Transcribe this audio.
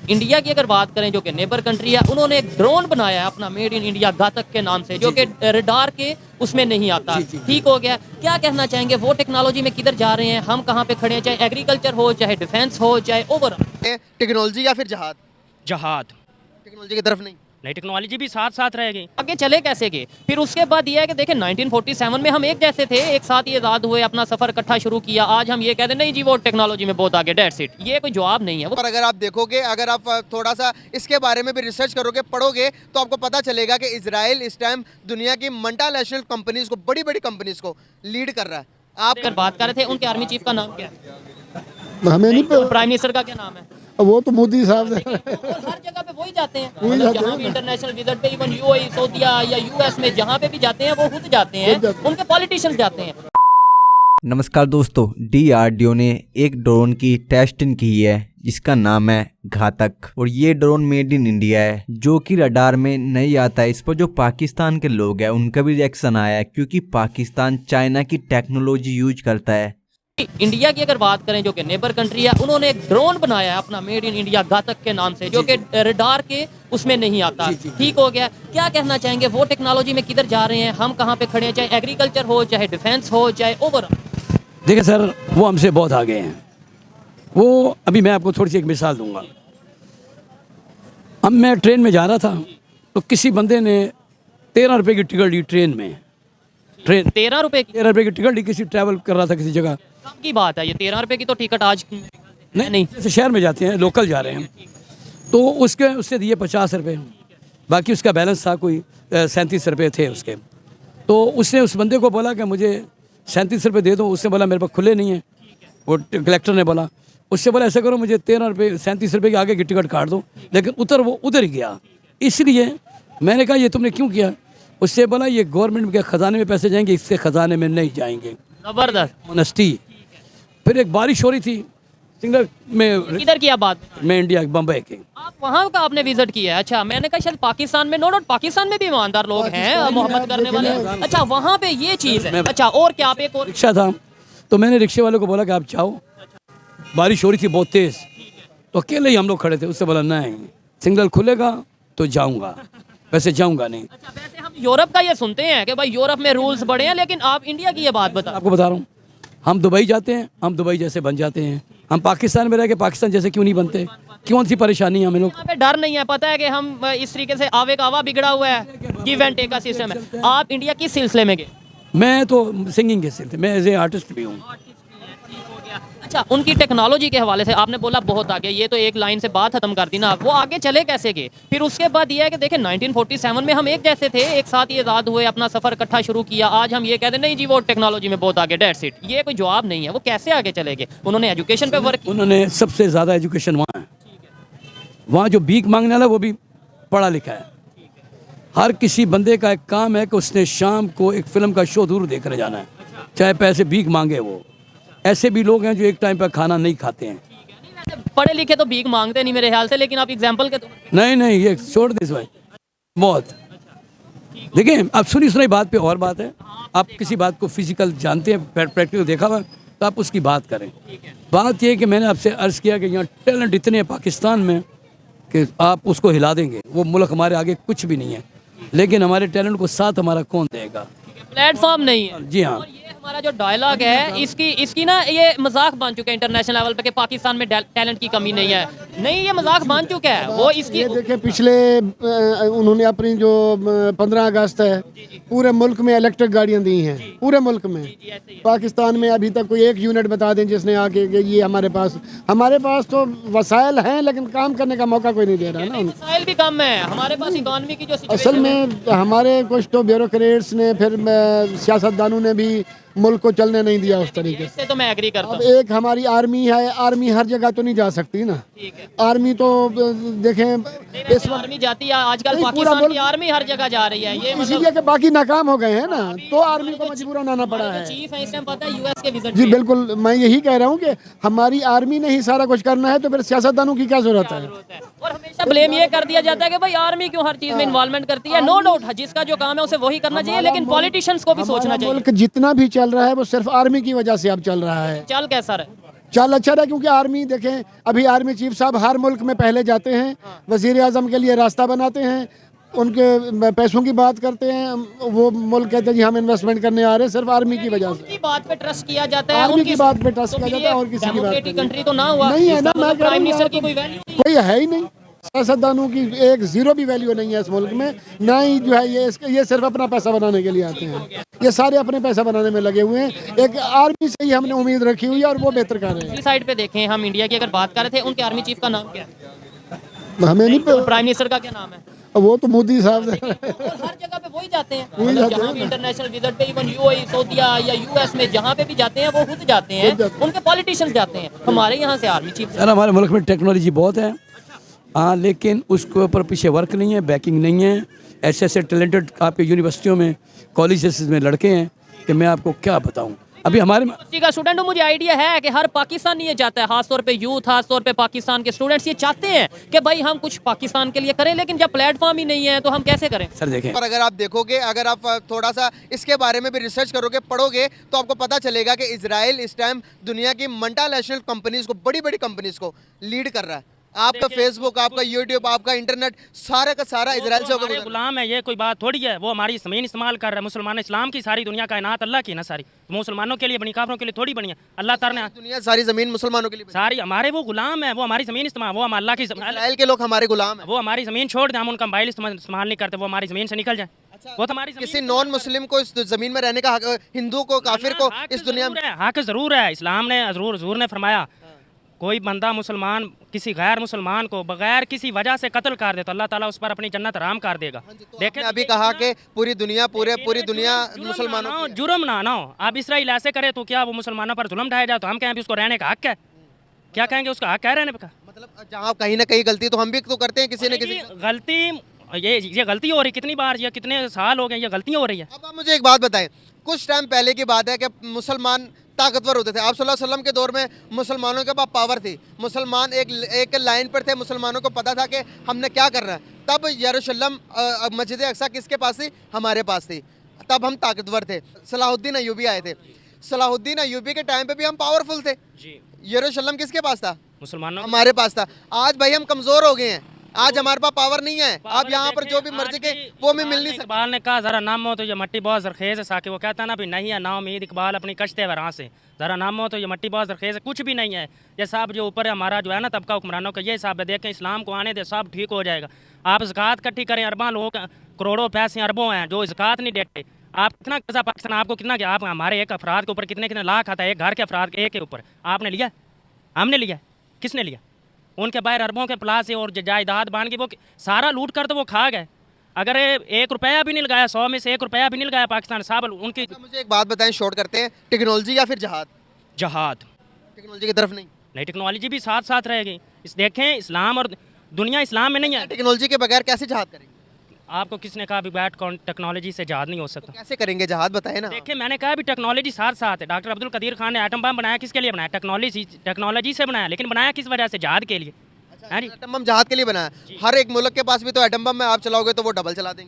India की अगर बात करें जो कि नेबर कंट्री है, उन्होंने एक ड्रोन बनाया है अपना मेड इन इंडिया घातक के नाम से, जो कि रडार के उसमें नहीं आता। ठीक हो गया। क्या कहना चाहेंगे, वो टेक्नोलॉजी में किधर जा रहे हैं, हम कहाँ पे खड़े हैं, चाहे एग्रीकल्चर हो, चाहे डिफेंस हो, चाहे ओवरऑल टेक्नोलॉजी या फिर जहाद? जहाद टेक्नोलॉजी की तरफ नहीं। नहीं, टेक्नोलॉजी भी साथ साथ रहेगी। आगे चले कैसे गए। फिर उसके बाद ये है कि देखें 1947 में हम एक जैसे थे, एक साथ ही आज़ाद हुए, अपना सफ़र इकट्ठा शुरू किया। आज हम ये कहते हैं नहीं जी वो टेक्नोलॉजी में बहुत आगे, डेट्स इट। ये कोई जवाब नहीं है। और अगर आप देखोगे, अगर आप थोड़ा सा इसके बारे में भी रिसर्च करोगे, पढ़ोगे, तो आपको पता चलेगा कि इजराइल इस टाइम दुनिया की मल्टीनेशनल कंपनीज को, बड़ी बड़ी कंपनीज को लीड कर रहा है। आप अगर बात कर रहे थे, उनके आर्मी चीफ का नाम क्या है, हमें नहीं पता, प्राइम मिनिस्टर का क्या नाम है? वो तो मोदी साहब और हर जगह पे वही जाते हैं, मतलब जहाँ भी इंटरनेशनल विजिट पे, इवन यूएई, सऊदीया या यूएस में जहाँ पे भी जाते हैं वो खुद जाते हैं, उनके पॉलिटिशियंस जाते हैं। नमस्कार दोस्तों, डीआरडीओ ने एक ड्रोन की टेस्टिंग की है जिसका नाम है घातक, और ये ड्रोन मेड इन इंडिया है जो कि रडार में नहीं आता है। इस पर जो पाकिस्तान के लोग हैं उनका भी रिएक्शन आया है, क्योंकि पाकिस्तान चाइना की टेक्नोलॉजी यूज करता है। इंडिया की अगर बात करें जो कि नेबर कंट्री है, उन्होंने एक ड्रोन बनाया है अपना मेड इन इंडिया घातक के नाम से, जो कि रडार के उसमें नहीं आता। ठीक हो गया। क्या कहना चाहेंगे, वो टेक्नोलॉजी में किधर जा रहे हैं, हम कहाँ पे खड़े हैं, चाहे एग्रीकल्चर हो, चाहे डिफेंस हो, चाहे ओवरऑल? देखिए सर, वो हमसे बहुत आगे हैं। वो अभी मैं आपको थोड़ी सी एक मिसाल दूंगा। अब मैं ट्रेन में जा रहा था तो किसी बंदे ने 13 रुपये की टिकट ली ट्रेन में। ट्रेन 13 रुपए की? 13 रुपये की टिकट ली, किसी ट्रैवल कर रहा था किसी जगह। कम की बात है ये, 13 रुपए की तो टिकट आज नहीं। जैसे शहर में जाते हैं, लोकल जा रहे हैं, तो उससे दिए 50 रुपये, बाकी उसका बैलेंस था कोई 37 रुपये थे उसके। तो उसने उस बंदे को बोला कि मुझे 37 रुपये दे दो। उसने बोला मेरे पास खुले नहीं है। वो कलेक्टर ने बोला, उससे बोला ऐसा करो, मुझे 13 रुपये 37 रुपये के आगे की टिकट काट दो। लेकिन वो उधर ही गया। इसलिए मैंने कहा ये तुमने क्यों किया? उससे बोला ये गवर्नमेंट के ख़जाने में पैसे जाएंगे, इसके ख़जाने में नहीं जाएंगे। जबरदस्त ऑनेस्टी। फिर एक बारिश हो रही थी सिंगल में, किधर की आप बात? मैं इंडिया बम्बई के। आप वहाँ का आपने विजिट किया है? अच्छा, मैंने कहा शायद पाकिस्तान में। नो डाउट पाकिस्तान में भी ईमानदार लोग हैं, मोहब्बत करने वाले। अच्छा, वहाँ पे ये चीज़ है। अच्छा, और क्या? आप एक और रिक्शा था तो मैंने रिक्शे वाले को बोला कि आप जाओ। बारिश हो रही थी बहुत तेज़, तो अकेले ही हम लोग खड़े थे। उससे बोला नहीं, सिग्नल खुलेगा तो जाऊँगा, वैसे जाऊँगा नहीं। अच्छा, वैसे हम यूरोप का ये सुनते हैं कि भाई यूरोप में रूल्स बड़े हैं, लेकिन आप इंडिया की ये बात बता। आपको बता रहा हूँ, हम दुबई जाते हैं, हम दुबई जैसे बन जाते हैं। हम पाकिस्तान में रह के पाकिस्तान जैसे क्यों नहीं बनते? क्यों सी परेशानी है हमें लोग? यहाँ पे डर नहीं है, पता है कि हम इस तरीके से आवे का आवा बिगड़ा हुआ है, गिव एंड टेक का सिस्टम है। आप इंडिया किस सिलसिले में गए? मैं तो सिंगिंग के सिलसिले, मैं एज ए आर्टिस्ट भी हूँ। अच्छा, उनकी टेक्नोलॉजी के हवाले से आपने बोला बहुत आगे, ये तो एक लाइन से बात खत्म कर दी ना। वो आगे चले कैसे गए? फिर उसके बाद ये है कि देखें 1947 में हम एक जैसे थे, एक साथ ही आज़ाद हुए, अपना सफ़र इकट्ठा शुरू किया। आज हम ये कहते हैं नहीं जी वो टेक्नोलॉजी में बहुत आगे, डेट्स इट। ये कोई जवाब नहीं है। वो कैसे आगे चले गए? उन्होंने एजुकेशन पे वर्क, उन्होंने सबसे ज़्यादा एजुकेशन वहाँ है। वहाँ जो भीख मांगने वाला वो भी पढ़ा लिखा है। हर किसी बंदे का एक काम है कि उसने शाम को एक फिल्म का शो जरूर देखने जाना है, चाहे पैसे भीख मांगे। वो ऐसे भी लोग हैं जो एक टाइम पर खाना नहीं खाते हैं। पढ़े लिखे तो भीख मांगते नहीं मेरे ख्याल से, लेकिन आप एग्जाम्पल के तो नहीं, ये छोड़ दे भाई बहुत। देखिए, अब सुनी बात पे और बात है। आप किसी बात को फिजिकल जानते हैं, प्रैक्टिकल देखा हुआ, तो आप उसकी बात करें। बात ये है कि मैंने आपसे अर्ज़ किया कि यहाँ टैलेंट इतने हैं पाकिस्तान में कि आप उसको हिला देंगे। वो मुल्क हमारे आगे कुछ भी नहीं है, लेकिन हमारे टैलेंट को साथ हमारा कौन देगा? प्लेटफॉर्म नहीं है। जी हाँ। और ये हमारा जो डायलॉग है, इसकी ना ये मजाक बन चुका है इंटरनेशनल लेवल पे कि पाकिस्तान में टैलेंट की कमी नहीं है। नहीं, ये मजाक बन चुका है। वो इसकी ये देखिए, पिछले उन्होंने अपनी जो 15 अगस्त है, पूरे मुल्क में इलेक्ट्रिक गाड़ियां दी हैं, पूरे मुल्क में। पाकिस्तान में अभी तक कोई एक यूनिट बता दें जिसने आके कि ये हमारे पास तो वसाइल हैं, लेकिन काम करने का मौका कोई नहीं दे रहा ना। वसाइल भी कम है हमारे पास। इकॉनमी की जो असल सिचुएशन है, में हमारे कुछ तो ब्यूरोक्रेट्स ने, फिर सियासतदानों ने भी मुल्क को चलने नहीं दिया उस तरीके से। इससे तो मैं एग्री करता अब हूँ। एक हमारी आर्मी है, आर्मी हर जगह तो नहीं जा सकती ना। आर्मी तो देखें इस वक्त आर्मी जाती है आजकल, नहीं, पाकिस्तान पूरा की आर्मी हर जगह जा रही है। ये इसीलिए कि बाकी नाकाम हो गए हैं ना, तो आर्मी को मजबूर होना पड़ा है। चीफ है इस टाइम, पता है यूएस के विजिट जी बिल्कुल, मैं यही कह रहा हूँ कि हमारी आर्मी ने ही सारा कुछ करना है, तो फिर सियासतदानों की क्या जरूरत है? और हमेशा ब्लेम ये कर दिया जाता है कि भाई आर्मी क्यों हर चीज में इन्वॉल्वमेंट करती है। नो डाउट जिसका जो काम है उसे वही करना चाहिए, लेकिन पॉलिटिशियंस को भी सोचना चाहिए। मुल्क जितना भी चल रहा है वो सिर्फ आर्मी की वजह से अब चल रहा है। चल कैसा रहे? चल अच्छा रहा, क्योंकि आर्मी देखें, अभी आर्मी चीफ साहब हर मुल्क में पहले जाते हैं, वजीर आजम के लिए रास्ता बनाते हैं, उनके पैसों की बात करते हैं, वो मुल्क कहते हैं जी हम इन्वेस्टमेंट करने आ रहे हैं सिर्फ आर्मी की वजह से। उनकी बात पे ट्रस्ट किया जाता है, आर्मी की बात पे ट्रस्ट किया जाता है और किसी की बात डेमोक्रेटिक पे कंट्री तो ना हुआ नहीं है ना। मैं कह रहा प्राइम हूँ मिनिस्टर की कोई वैल्यू कोई है ही नहीं, सियासतदानों की एक जीरो भी वैल्यू नहीं है इस मुल्क में, ना ही जो है ये सिर्फ अपना पैसा बनाने के लिए आते हैं, ये सारे अपने पैसा बनाने में लगे हुए हैं। एक आर्मी से ही हमने उम्मीद रखी हुई है और वो बेहतर कर रहे हैं। इस साइड पे देखें, हम इंडिया की अगर बात कर रहे थे, उनके आर्मी चीफ का नाम क्या है? हमें नहीं प्राइम मिनिस्टर का क्या नाम है? वो तो मोदी साहब से और हर जगह पे वही जाते हैं, वही जाते जहाँ भी इंटरनेशनल विजिट पे, इवन यूएई, सऊदीया या यूएस में जहाँ पे भी जाते हैं वो खुद जाते हैं, उनके पॉलिटिशियंस जाते हैं। हमारे यहाँ से आर्मी चीफ सर हमारे मुल्क में टेक्नोलॉजी बहुत है, हाँ, लेकिन उसके ऊपर पीछे वर्क नहीं है, बैकिंग नहीं है। ऐसे ऐसे टैलेंटेड आपके यूनिवर्सिटियों में, कॉलेजेस में लड़के हैं कि मैं आपको क्या बताऊं। अभी हमारे यूनिवर्सिटी का स्टूडेंट हूँ, मुझे आइडिया है कि हर पाकिस्तानी ये चाहता है, खासतौर पे यूथ, खासतौर पे पाकिस्तान के स्टूडेंट्स ये चाहते हैं कि भाई हम कुछ पाकिस्तान के लिए करें, लेकिन जब प्लेटफॉर्म ही नहीं है तो हम कैसे करें? सर देखें, और अगर आप देखोगे, अगर आप थोड़ा सा इसके बारे में भी रिसर्च करोगे, पढ़ोगे, तो आपको पता चलेगा कि इजराइल इस टाइम दुनिया की मल्टीनेशनल कंपनीज को, बड़ी बड़ी कंपनीज को लीड कर रहा है। आपका फेसबुक, आपका यूट्यूब, आपका इंटरनेट, सारा का सारा इजराइल से होकर गुलाम है, ये कोई बात थोड़ी है। वो हमारी ज़मीन इस्तेमाल कर रहा है। मुसलमान इस्लाम की सारी दुनिया कायनात अल्लाह की ना सारी, मुसलमानों के लिए बनी, काफिरों के लिए थोड़ी बनी है। अल्लाह ताला ने दुनिया सारी जमीन मुसलमानों के लिए सारी हमारे, वो गुलाम है, वो हमारी ज़मीन इस्तेमाल, वो हम अल्लाह की इजराइल के लोग हमारे गुलाम हैं। वो हमारी ज़मीन छोड़ दें, हम उनका मोबाइल इस्तेमाल नहीं करते, वो हमारी ज़मीन से निकल जाए। वो तो हमारी किसी नॉन मुस्लिम को इस जमीन में रहने का हक, हिंदू को, काफिर को इस दुनिया में हक जरूर है। इस्लाम ने, हजूर ने फरमाया, कोई बंदा मुसलमान किसी गैर मुसलमान को बगैर किसी वजह से कत्ल कर दे तो अल्लाह ताला उस पर अपनी जन्नत हराम कर देगा। देखें, अभी कहा कि पूरी दुनिया मुसलमानों की है। जुर्म ना हो। आप इसराइल ऐसे करे तो क्या वो मुसलमानों पर जुल्म ढाया जाए तो हम कहें भी उसको रहने का हक है? क्या कहेंगे, उसका हक है रहने का? मतलब जहाँ कहीं ना कहीं गलती तो हम भी तो करते हैं, किसी न किसी। गलती ये गलती हो रही, कितनी बार, ये कितने साल हो गए ये गलतियाँ हो रही है। अब आप मुझे एक बात बताएं, कुछ टाइम पहले की बात है कि मुसलमान ताकतवर होते थे। आप सल्लल्लाहु अलैहि वसल्लम के दौर में मुसलमानों के पास पावर थी, मुसलमान एक लाइन पर थे, मुसलमानों को पता था कि हमने क्या करना है। तब यरूशलेम मस्जिद अक्सा किसके पास थी? हमारे पास थी। तब हम ताकतवर थे। सलाहुद्दीन अय्यूबी आए थे, सलाहुद्दीन अय्यूबी के टाइम पे भी हम पावरफुल थे। यरूशलेम किसके पास था? मुसलमानों हमारे पास था। आज भाई हम कमज़ोर हो गए हैं, आज हमारे पास पावर नहीं है। आप यहाँ पर जो भी मर्जी के वो भी मिल नहीं सकता। इकबाल ने कहा जरा नाम हो तो ये मट्टी बहुत जरखेज है, साके वो कहता ना भी नहीं है ना उम्मीद इकबाल अपनी कश्ते वरां से, जरा नाम हो तो ये मट्टी बहुत जरखेज है, कुछ भी नहीं है। ये साहब जो ऊपर है हमारा जो है ना तबका हुक्मरानों का, ये हिसाब है, देखें इस्लाम को आने दे, सब ठीक हो जाएगा। आप ज़कात इकट्ठी करें, अरबा लोग, करोड़ों पैसे अरबों हैं जो ज़कात नहीं देते। आप कितना कर्जा पाकिस्तान आपको कितना, आप हमारे एक अफराद के ऊपर कितने कितने लाख आता है, एक घर के अफराद के एक के ऊपर आपने लिया, हमने लिया, किसने लिया? उनके बाहर अरबों के प्लास और जायदाद बांध के वो सारा लूट कर तो वो खा गए। अगर 1 रुपया भी नहीं लगाया, 100 में से 1 रुपया भी नहीं लगाया पाकिस्तान साहब उनकी। मुझे एक बात बताएं, शॉर्ट करते हैं, टेक्नोलॉजी या फिर जहाद? जहाद। टेक्नोलॉजी की तरफ नहीं, टेक्नोलॉजी भी साथ साथ रहेगी। इस देखें, इस्लाम और दुनिया इस्लाम में नहीं है। टेक्नोलॉजी के बगैर कैसे जहाद करेंगे? आपको किसने कहा भी बैट टेक्नोलॉजी से जहाद नहीं हो सकता? कैसे करेंगे जहाद, बताएं ना। देखिए मैंने कहा भी टेक्नोलॉजी साथ साथ है। डॉक्टर अब्दुल कदीर खान ने एटम बम बनाया, किसके लिए बनाया? टेक्नोलॉजी से बनाया, लेकिन बनाया किस वजह से? जहाद के लिए। एटम बम जहाद के लिए बनाया। हर एक मुल्क के पास भी तो एटम बम है, आप चलाओगे तो वो डबल चला देंगे।